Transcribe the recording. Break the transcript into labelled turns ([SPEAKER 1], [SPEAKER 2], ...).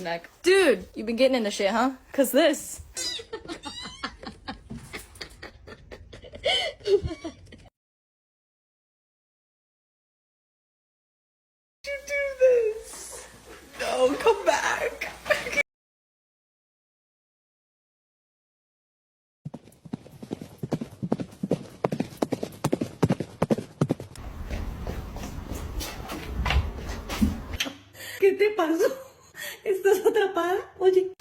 [SPEAKER 1] neck. Dude, you've been getting into shit, huh? Cause this. You do this. No, come back.
[SPEAKER 2] ¿Qué te pasó? ¿Estás atrapada? Oye.